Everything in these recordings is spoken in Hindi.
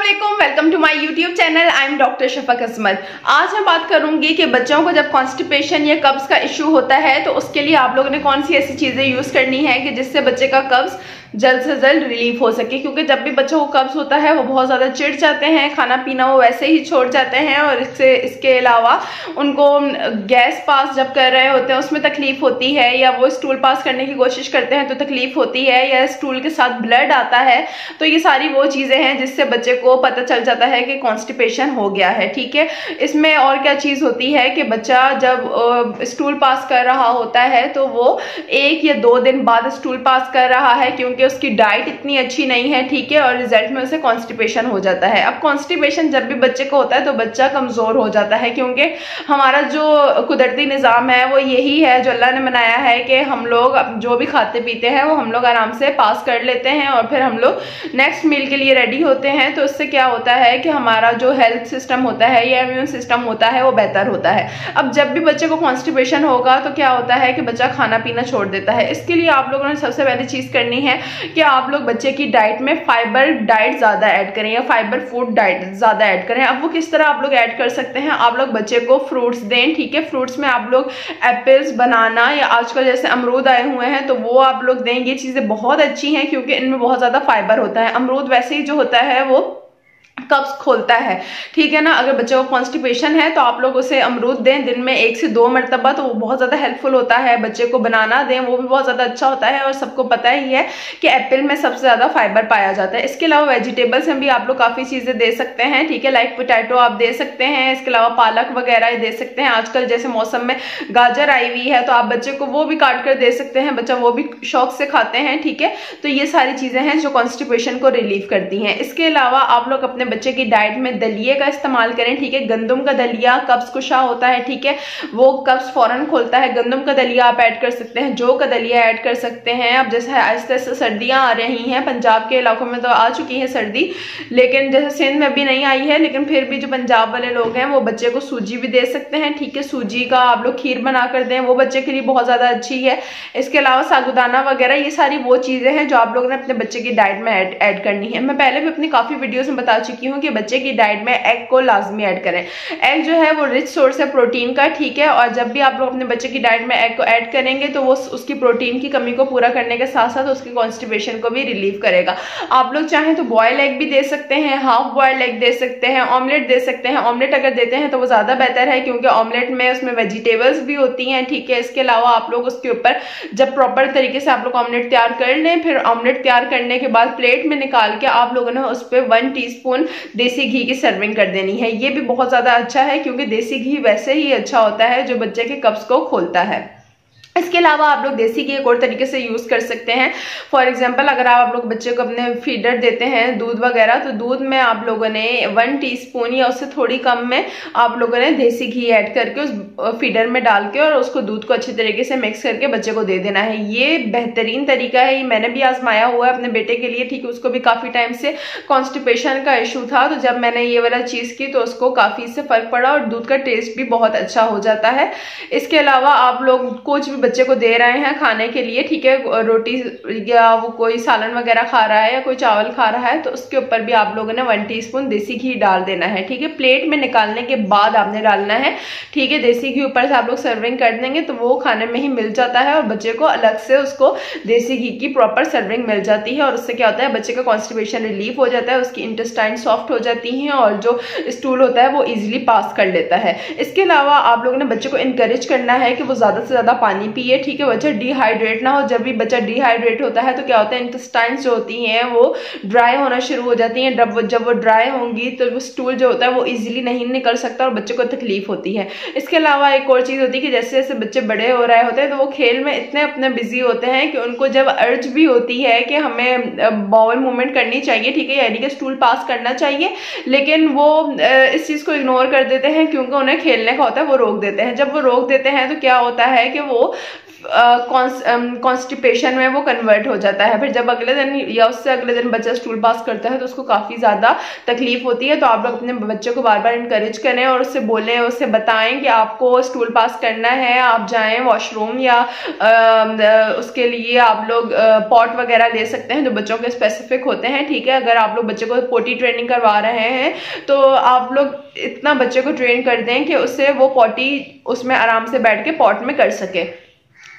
अस्सलामुअलैकुम, welcome to my YouTube channel. I am doctor Shafaq Ajmal. आज मैं बात करूंगी कि बच्चों को जब कॉन्स्टिपेशन या कब्ज का इशू होता है तो उसके लिए आप लोगों ने कौन सी ऐसी चीजें यूज करनी है कि जिससे बच्चे का कब्ज जल्द से जल्द रिलीफ हो सके। क्योंकि जब भी बच्चों को कब्ज होता है वो बहुत ज्यादा चिढ़ जाते हैं, खाना पीना वो वैसे ही छोड़ जाते हैं, और इसके अलावा उनको गैस पास जब कर रहे होते हैं उसमें तकलीफ होती है, या वो स्टूल पास करने की कोशिश करते हैं तो तकलीफ होती है, या स्टूल के साथ ब्लड आता है। तो ये सारी वो चीजें हैं जिससे बच्चे को पता चल जाता है कि कॉन्स्टिपेशन हो गया है। ठीक है, इसमें और क्या चीज होती है कि बच्चा जब स्टूल पास कर रहा होता है तो वो 1 या 2 दिन बाद स्टूल पास कर रहा है क्योंकि उसकी डाइट इतनी अच्छी नहीं है। ठीक है, और रिजल्ट में उसे कॉन्स्टिपेशन हो जाता है। अब कॉन्स्टिपेशन जब भी बच्चे को होता है तो बच्चा कमजोर हो जाता है, क्योंकि हमारा जो कुदरती निज़ाम है वो यही है, जो अल्लाह ने बनाया है कि हम लोग जो भी खाते पीते हैं वो हम लोग आराम से पास कर लेते हैं और फिर हम लोग नेक्स्ट मील के लिए रेडी होते हैं। तो इससे क्या होता है कि हमारा जो हेल्थ सिस्टम होता है या इम्यून सिस्टम होता है वो बेहतर होता है। अब जब भी बच्चे को कॉन्स्टिपेशन होगा तो क्या होता है कि बच्चा खाना पीना छोड़ देता है। इसके लिए आप लोगों ने सबसे पहली चीज करनी है कि आप लोग बच्चे की डाइट में फाइबर डाइट ज्यादा ऐड करें या फाइबर फूड डाइट ज्यादा ऐड करें। अब वो किस तरह आप लोग ऐड कर सकते हैं, आप लोग बच्चे को फ्रूट्स दें। ठीक है, फ्रूट्स में आप लोग एप्पल्स, बनाना या आजकल जैसे अमरूद आए हुए हैं तो वो आप लोग दें। ये चीजें बहुत अच्छी हैं क्योंकि इनमें बहुत ज्यादा फाइबर होता है। अमरूद वैसे ही जो होता है वो कब्ज खोलता है। ठीक है ना, अगर बच्चे को कॉन्स्टिपेशन है तो आप लोग उसे अमरूद दें दिन में 1 से 2 मरतबा, तो वो बहुत ज्यादा हेल्पफुल होता है। बच्चे को बनाना दें, वो भी बहुत ज्यादा अच्छा होता है, और सबको पता ही है कि एप्पल में सबसे ज्यादा फाइबर पाया जाता है। इसके अलावा वेजिटेबल्स में भी आप लोग काफी चीजें दे सकते हैं। ठीक है, लाइक पोटैटो आप दे सकते हैं, इसके अलावा पालक वगैरह दे सकते हैं। आजकल जैसे मौसम में गाजर आई हुई है तो आप बच्चे को वो भी काट कर दे सकते हैं, बच्चा वो भी शौक से खाते हैं। ठीक है, तो ये सारी चीजें हैं जो कॉन्स्टिपेशन को रिलीव करती हैं। इसके अलावा आप लोग अपने बच्चे की डाइट में दलिये का इस्तेमाल करें। ठीक है, गंदम का दलिया कब्ज कुशा होता है। ठीक है, वो कब्ज फौरन खोलता है। गंदम का दलिया आप ऐड कर सकते हैं, जौ का दलिया ऐड कर सकते हैं। अब जैसे आहिस्ते आहिस्ते सर्दियां आ रही हैं, पंजाब के इलाकों में तो आ चुकी है सर्दी, लेकिन जैसे सिंध में अभी नहीं आई है, लेकिन फिर भी जो पंजाब वाले लोग हैं वो बच्चे को सूजी भी दे सकते हैं। ठीक है, सूजी का आप लोग खीर बना कर दें, वो बच्चे के लिए बहुत ज्यादा अच्छी है। इसके अलावा साबूदाना वगैरह, ये सारी वो चीजें हैं जो आप लोगों ने अपने बच्चे की डाइट में ऐड करनी है। मैं पहले भी अपनी काफी वीडियोस में बता चुकी हूँ कि बच्चे की डाइट में एग को लाजमी ऐड करें। एग जो है वो रिच सोर्स है प्रोटीन का। ठीक है, और जब भी आप लोग अपने बच्चे की डाइट में एग को ऐड करेंगे तो वो उसकी प्रोटीन की कमी को पूरा करने के साथ साथ उसकी कॉन्स्टिपेशन को भी रिलीव करेगा। आप लोग चाहें तो बॉयल एग भी दे सकते हैं, हाफ बॉयल एग दे सकते हैं, ऑमलेट दे सकते हैं। ऑमलेट अगर देते हैं तो वो ज्यादा बेहतर है क्योंकि ऑमलेट में उसमें वेजिटेबल्स भी होती हैं। ठीक है, इसके अलावा आप लोग उसके ऊपर जब प्रॉपर तरीके से आप लोग ऑमलेट तैयार कर लें, फिर ऑमलेट तैयार करने के बाद प्लेट में निकाल के आप लोगों ने उस पर 1 टीस्पून देसी घी की सर्विंग कर देनी है। ये भी बहुत ज्यादा अच्छा है क्योंकि देसी घी वैसे ही अच्छा होता है जो बच्चे के कब्ज को खोलता है। इसके अलावा आप लोग देसी घी एक और तरीके से यूज कर सकते हैं। फॉर एग्जांपल, अगर आप लोग बच्चे को अपने फीडर देते हैं दूध वगैरह, तो दूध में आप लोगों ने 1 टीस्पून या उससे थोड़ी कम में आप लोगों ने देसी घी ऐड करके उस फीडर में डाल के और उसको दूध को अच्छी तरीके से मिक्स करके बच्चे को दे देना है। ये बेहतरीन तरीका है, ये मैंने भी आजमाया हुआ है अपने बेटे के लिए। ठीक है, उसको भी काफी टाइम से कॉन्स्टिपेशन का इशू था, तो जब मैंने ये वाला चीज की तो उसको काफी इससे फर्क पड़ा और दूध का टेस्ट भी बहुत अच्छा हो जाता है। इसके अलावा आप लोग कुछ भी बच्चे को दे रहे हैं खाने के लिए, ठीक है, रोटी या वो कोई सालन वगैरह खा रहा है या कोई चावल खा रहा है, तो उसके ऊपर भी आप लोगों ने 1 टीस्पून देसी घी डाल देना है। ठीक है, प्लेट में निकालने के बाद आपने डालना है। ठीक है, देसी घी ऊपर से आप लोग सर्विंग कर देंगे तो वो खाने में ही मिल जाता है और बच्चे को अलग से उसको देसी घी की प्रॉपर सर्विंग मिल जाती है। और उससे क्या होता है, बच्चे का कॉन्स्टिपेशन रिलीफ हो जाता है, उसकी इंटेस्टाइन सॉफ्ट हो जाती है और जो स्टूल होता है वो इजिली पास कर लेता है। इसके अलावा आप लोगों ने बच्चे को इनकरेज करना है कि वो ज्यादा से ज्यादा पानी पिए। ठीक है, बच्चा डिहाइड्रेट ना हो। जब भी बच्चा डिहाइड्रेट होता है तो क्या होता है, इंटेस्टाइन्स जो होती हैं वो ड्राई होना शुरू हो जाती हैं। जब वो ड्राई होंगी तो वो स्टूल जो होता है वो इजीली नहीं निकल सकता और बच्चे को तकलीफ होती है। इसके अलावा एक और चीज होती है कि जैसे जैसे बच्चे बड़े हो रहे होते हैं तो वो खेल में इतने अपने बिजी होते हैं कि उनको जब अर्ज भी होती है कि हमें बाउल मूवमेंट करनी चाहिए, ठीक है, यानी कि स्टूल पास करना चाहिए, लेकिन वो इस चीज को इग्नोर कर देते हैं क्योंकि उन्हें खेलने का होता है, वो रोक देते हैं। जब वो रोक देते हैं तो क्या होता है कि वो कॉन्स्टिपेशन में वो कन्वर्ट हो जाता है। फिर जब अगले दिन या उससे अगले दिन बच्चा स्टूल पास करता है तो उसको काफ़ी ज़्यादा तकलीफ होती है। तो आप लोग अपने बच्चे को बार बार इंकरेज करें और उससे बोलें, उससे बताएं कि आपको स्टूल पास करना है, आप जाएं वॉशरूम, या उसके लिए आप लोग पॉट वगैरह ले सकते हैं जो बच्चों के स्पेसिफिक होते हैं, ठीक है। अगर आप लोग बच्चे को पोटी ट्रेनिंग करवा रहे हैं तो आप लोग इतना बच्चे को ट्रेन कर दें कि उससे वो पॉटी उसमें आराम से बैठ के पॉट में कर सके,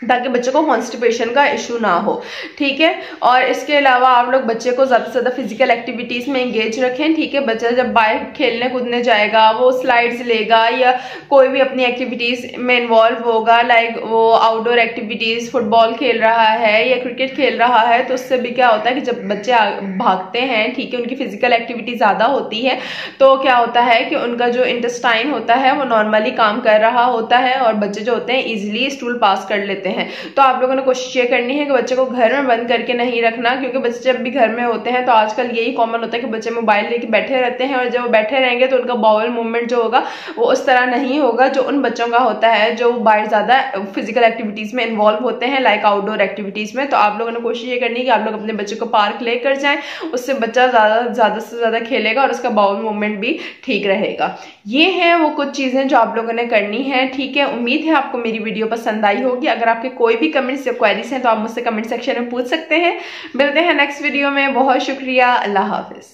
ताकि बच्चे को कॉन्स्टिपेशन का इशू ना हो, ठीक है। और इसके अलावा आप लोग बच्चे को ज़्यादा से ज़्यादा फिजिकल एक्टिविटीज़ में एंगेज रखें, ठीक है। बच्चा जब बाहर खेलने कूदने जाएगा, वो स्लाइड्स लेगा या कोई भी अपनी एक्टिविटीज़ में इन्वॉल्व होगा, लाइक वो आउटडोर एक्टिविटीज़, फुटबॉल खेल रहा है या क्रिकेट खेल रहा है, तो उससे भी क्या होता है कि जब बच्चे भागते हैं, ठीक है, उनकी फिजिकल एक्टिविटी ज़्यादा होती है, तो क्या होता है कि उनका जो इंटेस्टाइन होता है वो नॉर्मली काम कर रहा होता है और बच्चे जो होते हैं ईजिली स्टूल पास कर लेते हैं। तो आप लोगों ने कोशिश ये करनी है कि बच्चे को घर में बंद करके नहीं रखना, क्योंकि बच्चे जब भी घर में होते हैं तो आजकल यही कॉमन होता है कि बच्चे मोबाइल लेके बैठे रहते हैं, और जब वो बैठे रहेंगे तो उनका बाउल मूवमेंट जो होगा वो उस तरह नहीं होगा जो उन बच्चों का होता है जो बाहर ज्यादा फिजिकल एक्टिविटीज में इन्वॉल्व होते हैं, लाइक आउटडोर एक्टिविटीज में। तो आप लोगों ने कोशिश ये करनी है कि आप लोग अपने बच्चे को पार्क लेकर जाएं, उससे बच्चा ज्यादा से ज्यादा खेलेगा और उसका बाउल मूवमेंट भी ठीक रहेगा। ये है वो कुछ चीजें जो आप लोगों ने करनी है, ठीक है। उम्मीद है आपको मेरी वीडियो पसंद आई होगी। अगर आपके कोई भी कमेंट्स या क्वेरीज हैं तो आप मुझसे कमेंट सेक्शन में पूछ सकते हैं। मिलते हैं नेक्स्ट वीडियो में। बहुत शुक्रिया। अल्लाह हाफिज।